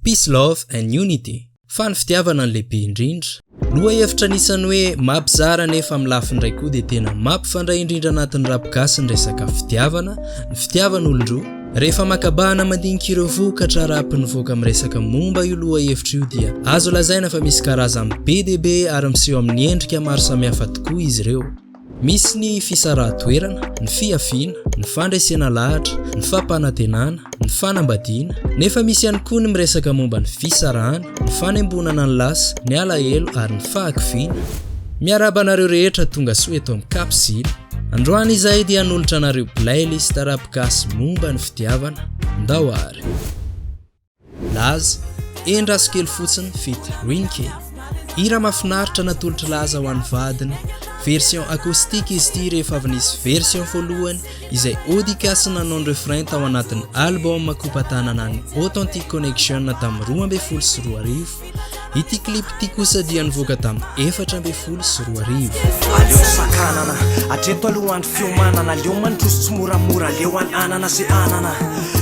peace, love and unity. Fa ny fitiavana ny lehibe indrindra. Loha hevitra anisan'ny hoe mampizara nefa amin'ny lafiny iray koa dia tena mampifandray indrindra anatin'ny rapigasy ny resaka fitiavana, ny fitiavan'olon-droa. Rehefa makabahana mandinika ireo vokatra rapiny voaka amin'ny resaka momba io loha hevitra io dia azo lazaina fa misy karazany be dia be ary miseho amin'ny endrika maro samihafa tokoa izy ireo. Misy ny fisaraha-toerana, ny fiafiana, ny fandraisana lahatra, ny fampanantenana, ny fanambadiana. Nefa misy ihany koa ny miresaka momba ny fisarahana, ny fanembonana ny lasa, ny alahelo ary ny fahakifiana. Miaraba anareo rehetra tonga soa eto amin'ny kapsily. Androany izay dia hanolotra anareo playlist rapigasy momba ny fitiavana. Ndahoary. Laza, endraso kely fotsiny feat Rinke. Hira mafinaritra natolotra laza ho an'ny vadiny. Version acoustique izy ity rehefa avy nisy version voalohany izay Audicas nanao ny refrain tao anatin'ny album Kopatanana ny Authentic Connection tamin'ny 2014. Ity clip ity kosa dia nivoaka tamin'ny 2014. Aleo sakanana, atreto alohan'ny fiomanana, aleo mandroso tsy moramora, aleo anana sy anana.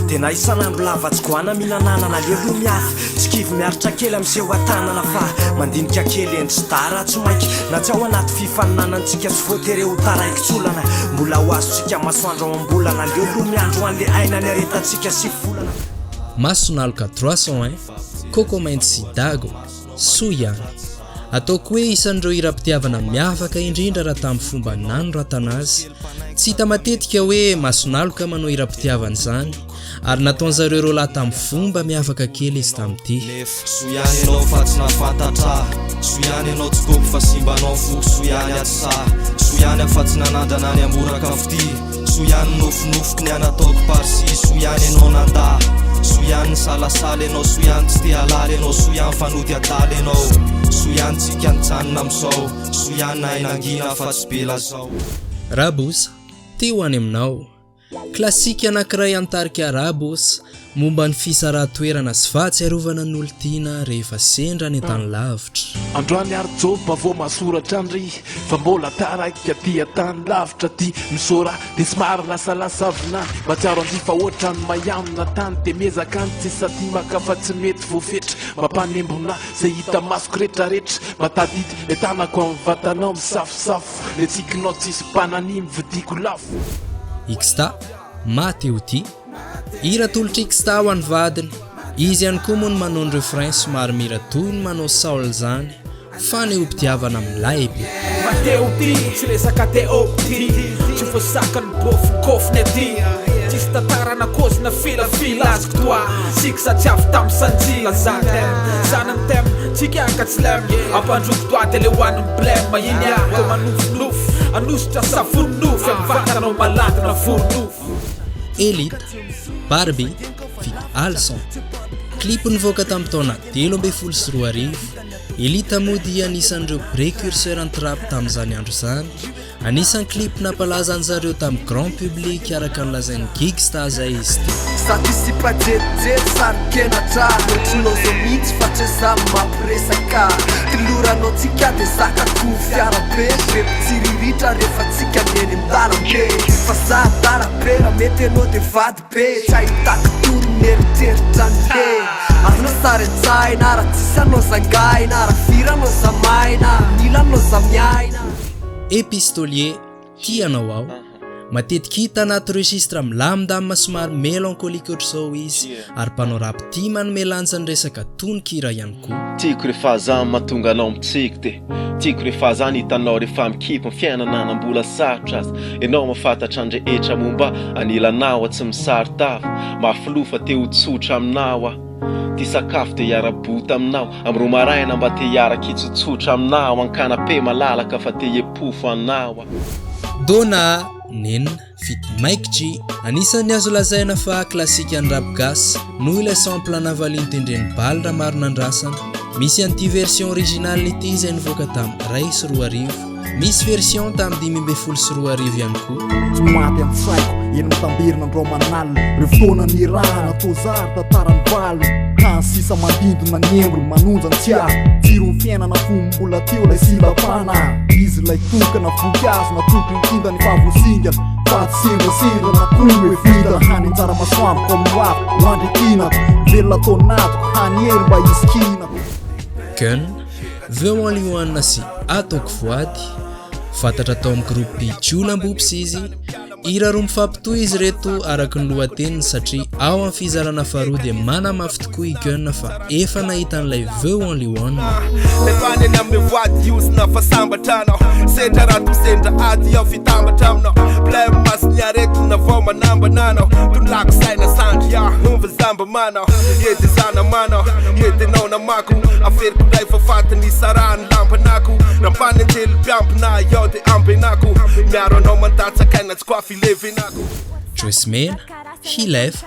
Tena isan'andro lavatsy goana mihinanana, aleo lo miafy, tsy kivy miaritra kely amin'izay atanana fa mandinika kely endry tsy dara tsy maiky, na tsy ao anaty fifaninanantsika tsy voatery ho taraikitsolana. Mbola ho azontsika masoandro amam-bolana, aleo lo miandro an'le aina ny aretantsika sy volana. Masonaloka 301, Coco Mendes Dago, Suyan. Ataoko hoe isan'ireo hira-pitiavana miavaka indrindra raha tamin'ny fomba nanoratana azy. Tsy hita matetika hoe masonaloka manao hira-pitiavana izany, ary nataon'zareo ireo lahy tamin'ny fomba miavaka kely izy tamin'ity. Soiany ianao fa tsy nafantatra, soiany ianao tsy kopy fa simbanao foko, soiany atsa, soiany afa-tsy nanandana ny amboraka fity, soiany nofonofoky ny anataoko parsi, soiany ianao nanda, soiany salasala ianao, soiany tsy te halala ianao, soiany fanody adaly ianao, soiany tsika nitsanina amin'izao, soiany nainangina fa tsy be lazao. Rabosa, teo any aminao. Klasika anankiray antarika Rabosa momba ny fisaraha-toerana sy fahatsiarovana ny olontiana rehefa sendra ny tany lavitra. Androany ary joba vao masoratra andry fa mbola taraka tia tany lavitra ty misora dia somary lasalasa avinany matsiaro andry fa ohatrany mayanona tany dia miezaka any tsy sady maka fa tsy mety voafetra mampanembona izay hita masoko rehetrarehetra matadity le tanako amin'ny vatanao misafosafo le tsikinao tsisy mpanany mividiko lafo. Ixta, Mateo ty. Hira tolotra Ixta ho an'ny vadiny. Izy ihany koa moa no manao ny refrain somary mira toy ny manao Saul zany. Fa ny ompitiavana milay be. Mateo ty, tsy resaka Teo ty, tsy voasakany bofokofony aty. Tsisy tantarana kozina filafila azoko toa sika satsy avy tamin'ny sanjila zany ny tem tsika ka tsy lem ampandroko toa dia le hoan'ny blème iny ako manofonofo anositra savonofo amin'ny vatanao malandina voronofo. Elite, Barbie, feat Alson. Clip nivoaka tamin'ny taona 2014. Elite moa dia anisan'ireo précurseur an-trap tamin'izany andro izany. Anisan'ny clip nampalaza an'zareo tamin'ny grand public araka nilazain'ny Gigstar zay izy ty. Satisipa jery sarikena Ohatrinao zao mihitsy fa tsy za mampiresaka Tiloranao tsika dia zakako fiarabe Tsiriritra rehefa tsika neny midalambe Fa za dalabe raha mety ianao dia vady be Tsy ahitako tory mieritreritra nde Azona saretsaina raha tsisy anao zangaina Raha firy anao zamaina Mila anao zamiaina Epistolier, tianao ao. Matetika hita anaty registre milamindamina somary mélancolique ohatr'izao izy ary mpanao rap tia manome lanja ny resaka tononkira ihany koa. Tiako rehefa za mahatonga anao mitsiky te. Tiako rehefa za hitanao rehefa mikipy ny fiainana anambola sarotra azy. Ianao mahafantatra ny rehetra momba anilanao tsy misarotava. Mafilofa te ho tsotra aminao aho. Ty sakafo dia hiara-bota aminao am'ro maraina mba te hiara-kitsotsotra aminao an-kanape malalaka fa te hiepofo anao. Dona Nen feat Mike G anisan'ny azo lazaina fa klasika ny rap gas noho ilay sample navaliany tendreny bal raha maro nandrasana. Misy an'ity version original ity izay nivoaka tamin'ny Ray sy 2000. Misy version tamin'ny 2012 ihany koa. Maty amin'ny saiko eny mitambirina andreo manalo refotoana ny raha natao zary tantarany valo sisa mandindona ny embro manonja ny tia tiro ny fiainana fombola teo lay silapana izy lay tokana voninkazo natoko ny kinda ny favosingana sady sirasirana koa hoe vida hany anjara masoandroko amin'ny afo ho andrekinako velona taonatiko hany hery mba izy kinako Gun veo en lihoanina sy ataoko voady fantatra tao amin'ny grupy Tiolambops izy iraroa mifampitohy izy reto araka ny lohateniny satria ao amin'ny fizarana faharoa dia manamafy tokoa i Gun fa efa nahita an'ilay veo en lihoanina Lefaneny amin'ny voady iosina fa sambatra anao sendra raha tosendra ady ao fitambatra aminao blème masiny aretina vao manambana anao tolako saina sandry humva zamba manao edy zana manao edinao namako aferiko ndray fa fatiny sarany lampanako rampany antely mpiampina ao de ambenako miaro anao mandatsakaina tsy koa filevinako Joismena Hilef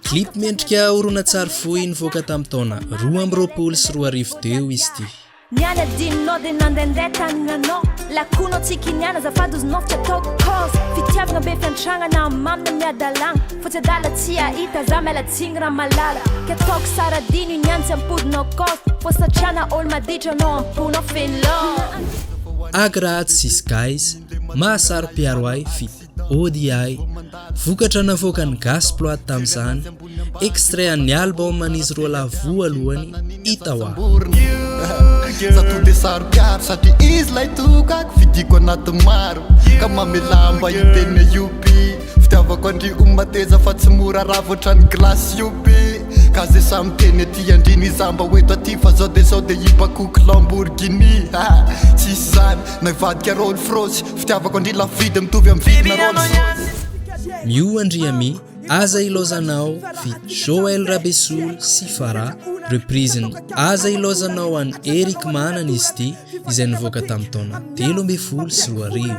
clip mendrika horonan-tsary fohy nivoaka tamin'ny taona 2024 teo izy ty Niana dinonao dia nandehandeha taninanao lakonao tsy kiniana zafady ozinao tsy ataoko cause fitiavana be fiantragnana amamina miadalagna fa tsy adala tsy ahita za mialatsigny raha malala ka ataoko sara dino iniany tsy ampodinao cause fo satriana olo maditra anao amponao fenlo Agraty sy Skies mahasary mpiaro ahy fit ODI vokatra navoaka ny Gasploit tamin'izany extrait an'ny album an'izy roa lavo alohany hita ho Zato de saropiaro satria izy lay tokako vidiko anaty maro ka mamelamba iteny iopy fitiavako andry omateza fa tsy mora ravo ohatrany glasy iopy ka zay samy teny aty andriny zamba hoeto aty fa zao de hipakoko Lamborghini tsisy zany naivadika Rolls Royce fitiavako andry lafidy mitovy amin'ny vidina Rolls Miu Andriami Aza ilozanao fit Joel Rabesoul sy Farah reprise Aza ilozanao an Eric Manan izy ty izay nivoaka tamin'ny taona 2010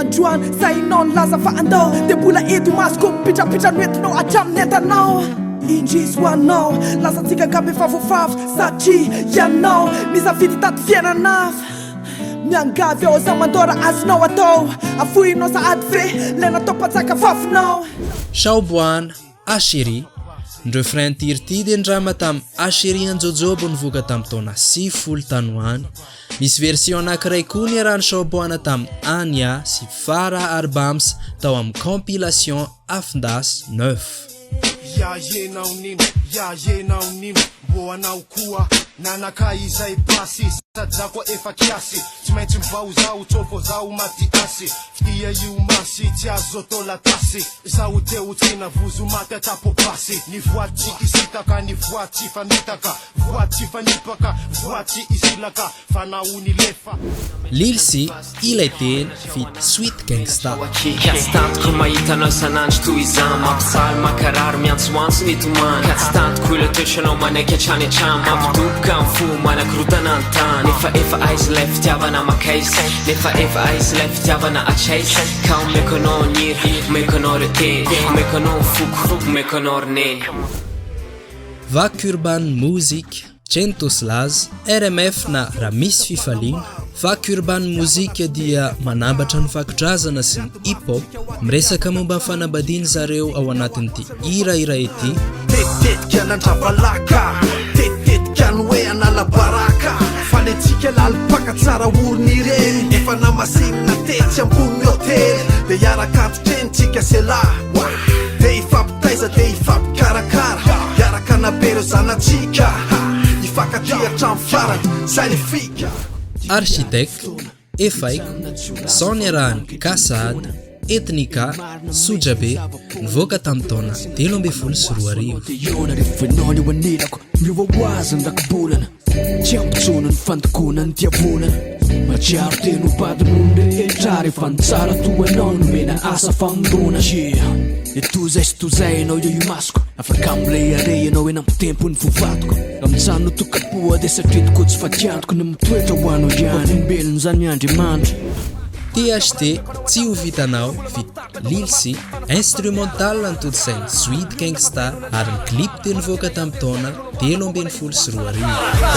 Androany sainao nilaza fa andao dia mbola eto masoko mipitrapitra noentinao hatramin'ny entanao indrisy ho anao lasantsika ankaby efa voafavo satria ianao nisafidy taty fiainanafa miangavy ao za mandora azonao atao afohinao sahady fe le natao mpatsaka vavinao Shaoboana Asheri ny refrain tirty dia ndrama tamin'ny Asheri anjojobo nivoaka tamin'ny taona 10 tanoany misy version anankiray koa niarahany Shaoboana tamin'ny Anya sy Farah Arbams tao amin'ny compilation Afndas 9 yenao nino mbo anao koa nanaka izay basy sady za koa efa kiasy tsy maintsy mivao zao tsofo zao maty asy fitia io masy tsy azo tolatasy zao teo tsina vozo maty atapopasy ny voaty tsy kisitaka ny voaty tsy fanitaka voaty tsy fanipaka voaty tsy isilaka fanaony lefa Lilsi ilay teny fit Sweet Gangsta Katsitantiko mahitana sanandro toy izany mampisaly makarary miantsoantso ny tomany Katsitantiko ila toetranao manaiky hatrany hatrany mampidoboka amin'ny fo manakorotana ny tany Nefa aizy ilay fitiavana makaisy Nefa aizy ilay fitiavana atraisy Ka omeko anao nira, omeko anao reteny Omeko anao foko, omeko anao rineny Vac Urban Music Centos Laz RMF na raha misy fifaliana Vac Urban Music dia manambatra ny vakidrazana sy ny hip-hop miresaka momba fanambadiany zareo ao anatin'ity hira ity tetetika nandravalaka tetetika ny hoe analabaraka fanetsika lalipaka tsara orony ireny efa namasinina tetsy ambony hotely dia hiaraka atotreny sela dia ifampitaiza dia ifampikarakara hiaraka nabero zanatsika ifakatia farany zay ny fika Architect Efaiko Soniarahany Kasad Etnika Sujabe nivoaka tamin'ny taona 2012 Fenônio anilako mivoazy ny rakibolana tsy ampitsona ny fandokona ny diavolana matsiaro teno badinonde etrary efa nitsara toanao nomena asa famondrona etozay sy tozay anao io masoko afaka amile are anao ena ampitempo ny vovatoko amin'izany no tokapoa dia satritiko tsy fatiantoko ny mitoetra ho anao ihany ombelony zany Andriamanitra THT tsy ho vitanao vit Lilsi instrumental antodizay Sweet Gangsta ary ny clip dia nivoaka tamin'ny taona 2012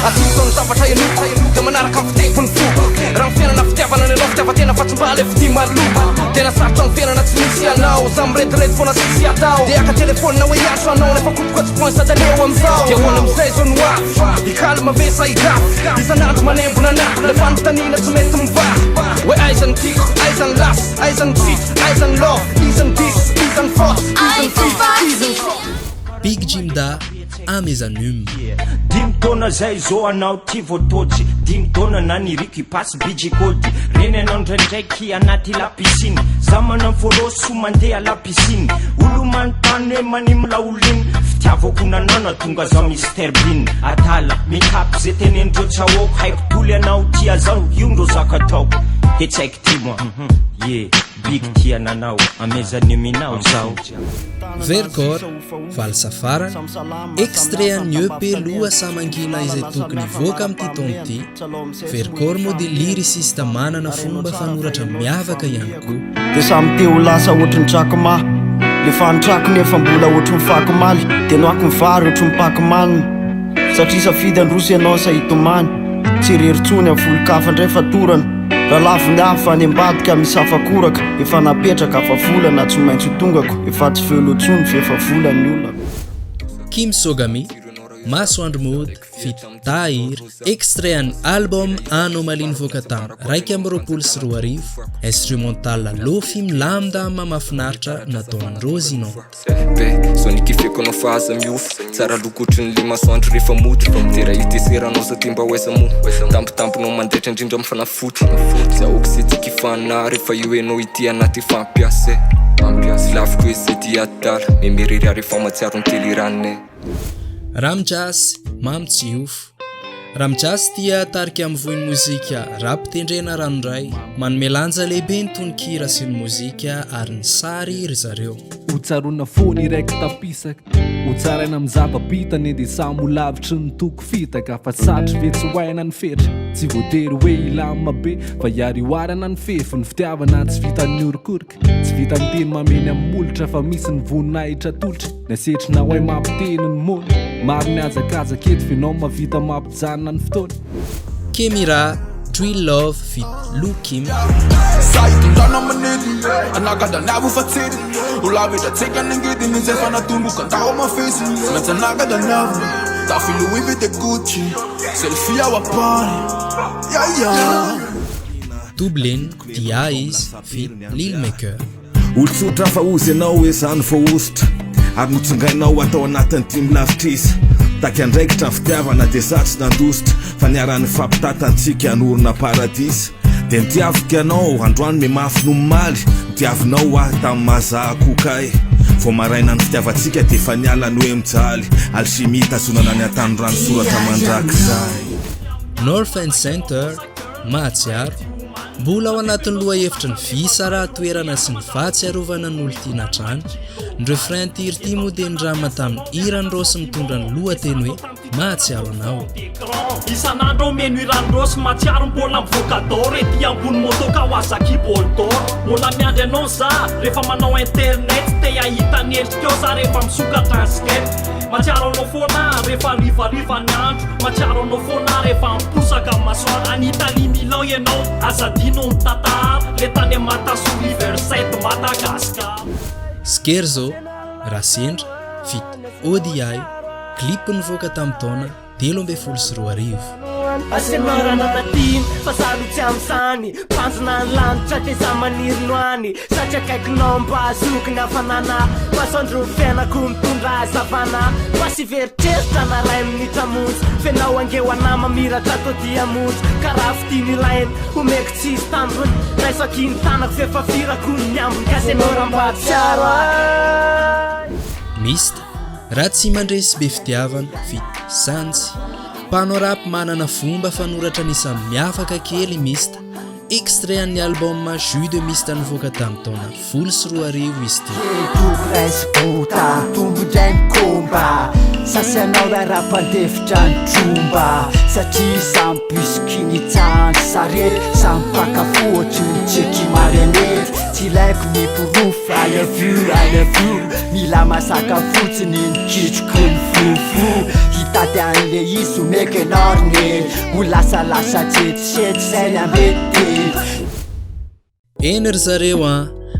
Atitony zavatra enotra dia manaraka amin'ny fitepony foko raha ny fiainana fitiavana ny anao fitiavatena fa tsy mbaly fity maluba tena sarotra ny fiainana tsy misy anao za miretirety foana sisy atao dia aka telefonina hoe iaso anao nefa kotokoatsy point sadaneo amizao dia hoana amizay zao no afy ikalma ve saidafy isanandro manembona anaty le fanotanina tsy mety mivahy hoe aiza ny tiko aiza Aizan las, aizan beat, aizan love, aizan dis, aizan fort, aizan feet, aizan Big Jim da amezanum. Dimy taona zay zao anao ty voatotsy, dimy taona na niriky ipasy bijikody, reny anao ndraindraiky anaty lapisiny, za manao fôlô so mandeha lapisiny, olo manontany hoe manimo laoliny, fitiavako nanana tonga zao mystère biny, atala mikapy zay tenendreo tsaoko, haiko toly anao tia zao io ndro zaka ataoko, hetsaiky ty moa ye big tia nanao amezanuminao zao. Verkor valsafarana extrait-ny EP loha samangina izay tokony voaka amin'ity taona ity. Verkor moa dia lyriciste manana fomba fanoratra miavaka ihany koa. Dia samy te ho lasa ohatry ny trakomahy, le fanitrako nefa mbola ohatry ny fakomaly, dia noako ny vary ohatry ny pakomanina, satria safidy androso ianao sahitomany, tsy reritsony amin'ny volon-kafa ndray fatorana, raha lafo ny hafa any ambadika misafakoraka, efa napetraka afa volana tsy maintsy tongako, efa tsy velotsony fefa volany olona. Kim Sogami, Masoandro Mody, Fit Tahir, extrait ny album Anomalie nivoaka tamin'ny 2024, instrumental lofi milamindama mahafinaritra nataon'ny Rosinante. So nikifeko anao fahaza miofo tsara lokotry ny le masoandro rehefa mody, tera iteseranao sa ty mba oesa mo tampotamponao mandaitra indrindra amin'ny fanafoty, zahoako se tsy kifana rehefa io enao ity anaty fampiase lafiko hoe se ty atala memerery rehefa matsiaro ny teliranay. Ramjas Mamtsiofo. Ramjas dia tarika amin'ny voin'ny mozika rap-tendrena ranoray, manome lanja lehibe ny tononkira sy ny mozika ary ny sary ry zareo. Hotsarona fony iraiky tapisaka, hotsaraina amin'ny zava-bitany dia samy ho lavitry ny toko fitaka, fa satry ve tsy hoaina ny fetra, tsy voatery hoe ilama be, fa iary hoarana ny fefy, ny fitiavana tsy vitan'ny orokorika, tsy vitan'ny teny mameny amin'ny molotra, fa misy ny voninahitra tolotra, nasetrina hoe mampiteny ny mony, maro ny azakazaka eto finao mavita mampijanona ny fotoana. Kemira, Drill Love fit Lukim. Saitundana manedi, anagada navu fatsedi, ulavita tseka nengedi nizef anatumbuka ndawa mafesi, meta nagada navu, tafi Louis Vuitton Gucci, selfie awa party, yeah. Dublin, Diaz fit Lil Maker. Olotsotra fa ozy anao hoe zany fo ositra, ary notsongainao atao anatin'ny timy lavitrisa, taky andraikitra ny fitiavana dia satsy nandositra, fa niarany fampitatantsika anorona paradisa, dia nitiavika anao androany me mafy no mimaly, nitiavinao aho tamin'ny mahazahakokay, vao maraina ny fitiavantsika dia fa nialany hoe mijaly, alchimie tazonana ny atany rano soratra mandrakizay. North End Center, Mahatsiaro. Mbola ao anatin'ny loha hevitra ny visa raha toerana sy ny fahatsiarovana ny olon-tiana trano. Ny refrain ty ry ty moa dia ndrama tamin'ny Iran Ross mitondra ny lohateny hoe mahatsiaro anao. Isan'andro meno Iran Ross mahatsiaro mbola mivokador, ety ambony moto Kawasaki Boldor, mbola miandry anao za rehefa manao internet, te ahita ny endrikeo za rehefa misokatra ny skate. Mahatsiaro anao foana rehefa rivariva ny andro, mahatsiaro anao foana rehefa miposaka masoandro, an'Italie Milan ianao azadino ny tatara, le tany amataso River 7 Madagascar. Skerzo, Rasendra, fit ODI, clip nivoaka tamin'ny taona 2024. Asenarana tatiny fa saro tsy am'sany, panjona ny lanitra te za maniry loany, satria akaikinao mba azokiny hafanana, masoandro fiainako mitondra zavana, fa sy veritreritra na ray minitra montsy, fenao angeo ana mamiratra to dia montsy, karaha fitiny ilainy omeko tsisy tambony, raisakiny tanako fefafirako ny miambony, kasenora mba tsiaro ay. Mista, raha tsy mandresy be fitiavana fit Santsy. Mpanao rap manana fomba fanoratra nisany miafaka kely Mista. Extrait amin'ny album Jus de Mista nivoaka tamin'ny taona 2024 izy ty. Puta, tombondray ny komba, sasy anao raha rapandefitra ny tromba, satria samy bisikiny tsangy sarety, samy pakafohatry ny tseky marenety, tsy ilaiko miporofo I love you, mila masaka fotsiny ny kitroko ny fofo, hitady an'le izy omeka enorny, ho lasalasa tsetysety zay ny ambety. Eny ry zareo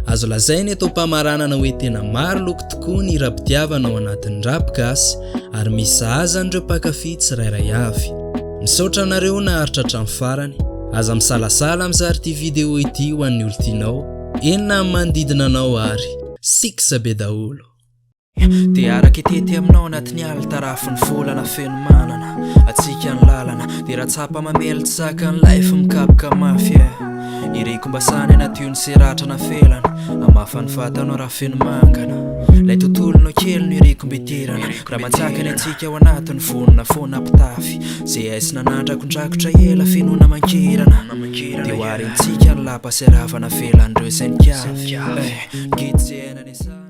azo lazainy atao mpamaranana hoe tena maro loko tokoa ny rap-tiavana ao anatin'ny rap gasy, ary misy azan'ireo mpakafy tsirairay avy. Misaotra anareo naharitra hatramin'ny farany. aza misalasala amin'izary ty video ity ho an'ny olo tianao enina amin'ny manodidina anao ary siksa be daholo dia araka itety aminao anatin'ny altarafiny volana feno manana atsika ny lalana dia raha tsapa mamelitsy saka ny life mikapoka mafy ireko mba sany anatio ny seratra na felana amafany fatanao raha feno mangana lay tontolonao kely no ireko mbeterana raha mantsakany atsika ao anatiny vonona foana pitafy zay aisina nandrakondrakotra ela fenona mankirana dia ho arintsika ny lapa seravana felan'ireo sainy kiavy ngety zay ainany